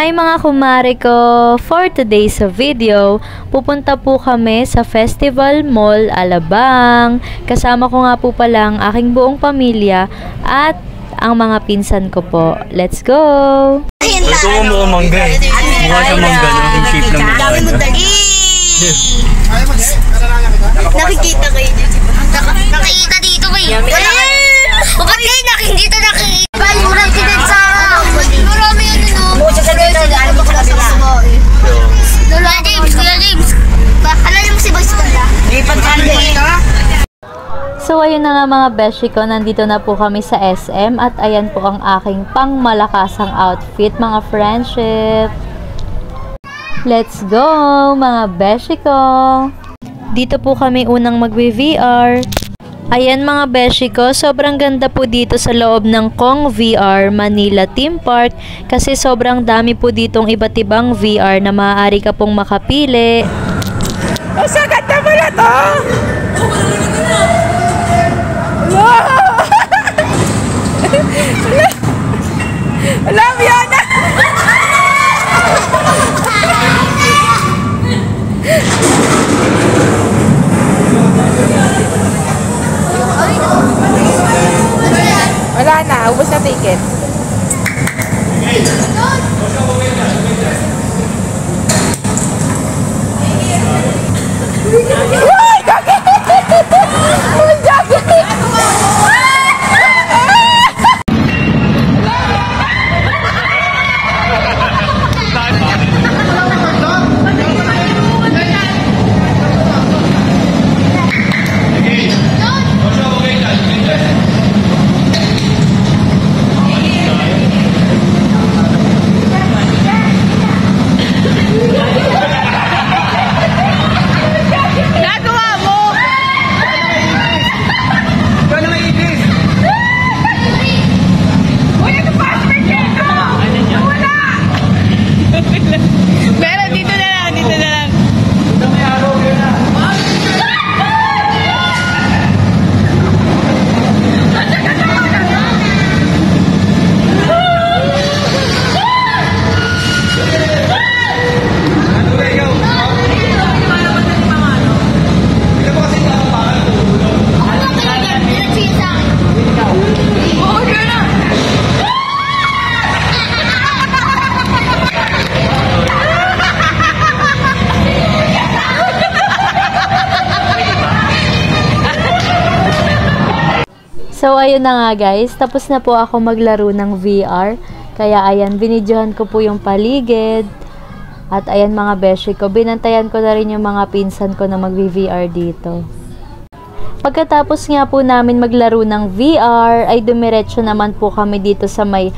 Hi mga kumare ko! For today's video, pupunta po kami sa Festival Mall Alabang. Kasama ko nga po pala ang aking buong pamilya at ang mga pinsan ko po. Let's go! Ito mo mangga eh. Mukha siya mangga na yung shape ng mukha niya. Nakikita kayo dito. Nakikita dito kayo. Bakit kayo nakikita? Murang sinad sa... Marami yan no. Mucha sa dito. Alam ko lang sa Lola James, Kuya James. Alala mo si Boys Panda? Lipat ka dito. So ayun na nga mga beshi ko, nandito na po kami sa SM at ayan po ang aking pangmalakasang outfit mga friendship. Let's go mga beshi ko! Dito po kami unang mag-VR. Ayan mga beshi ko, sobrang ganda po dito sa loob ng Kong VR Manila Theme Park kasi sobrang dami po ditong iba't ibang VR na maaari ka pong makapili. Oh, sa ganda mo na to! Alam yan na! Wala na, ubos na ticket. Uy! Gagi! Uy, gagi! So ayun na nga guys, tapos na po ako maglaro ng VR. Kaya ayan, binidyohan ko po yung paligid. At ayan mga beshi ko, binantayan ko na rin yung mga pinsan ko na mag-VR dito. Pagkatapos nga po namin maglaro ng VR, ay dumiretso naman po kami dito sa may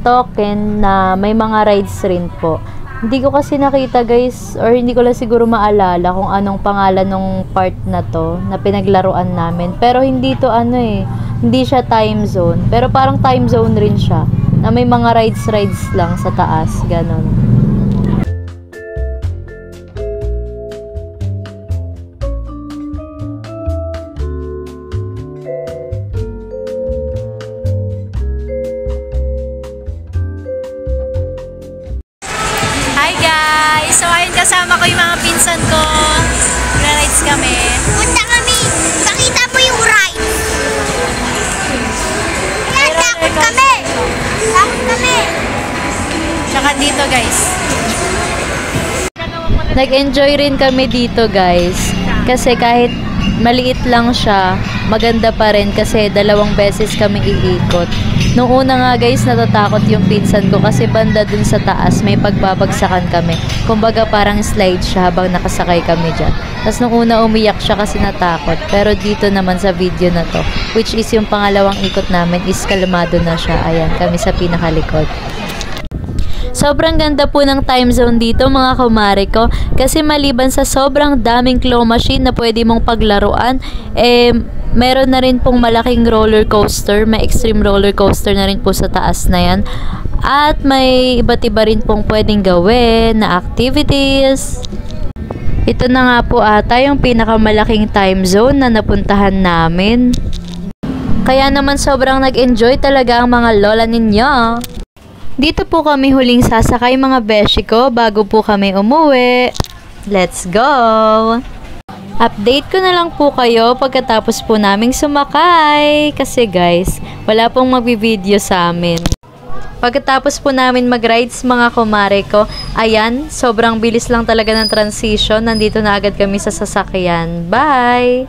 token na may mga rides rin po. Hindi ko kasi nakita guys, or hindi ko lang siguro maalala kung anong pangalan ng part na to, na pinaglaruan namin. Pero hindi to hindi siya time zone. Pero parang time zone rin siya, na may mga rides lang sa taas, ganon. Hi guys! So ayun, kasama ko yung mga pinsan ko. Na-rides kami. Punta kami. Nakita po yung ride. Ayan, takot kami. Takot kami. Tsaka dito guys. Nag-enjoy rin kami dito guys. Kasi kahit maliit lang siya, maganda pa rin kasi dalawang beses kami iikot. Nung una nga guys, natatakot yung pinsan ko kasi banda dun sa taas may pagbabagsakan kami. Kumbaga parang slide siya habang nakasakay kami dyan. Tapos nung una umiyak siya kasi natakot. Pero dito naman sa video na to, which is yung pangalawang ikot namin, is kalmado na siya. Ayan, kami sa pinakalikod. Sobrang ganda po ng time zone dito mga kumare ko kasi maliban sa sobrang daming claw machine na pwede mong paglaruan, meron na rin pong malaking roller coaster, may extreme roller coaster na rin po sa taas na yan. At may iba't iba rin pong pwedeng gawin na activities. Ito na nga po ata yung pinakamalaking time zone na napuntahan namin. Kaya naman sobrang nag-enjoy talaga ang mga lola ninyo. Dito po kami huling sasakay mga beshi ko bago po kami umuwi. Let's go! Update ko na lang po kayo pagkatapos po naming sumakay. Kasi guys, wala pong magbibideo sa amin. Pagkatapos po namin mag-rides mga kumare ko, ayan, sobrang bilis lang talaga ng transition. Nandito na agad kami sa sasakyan. Bye!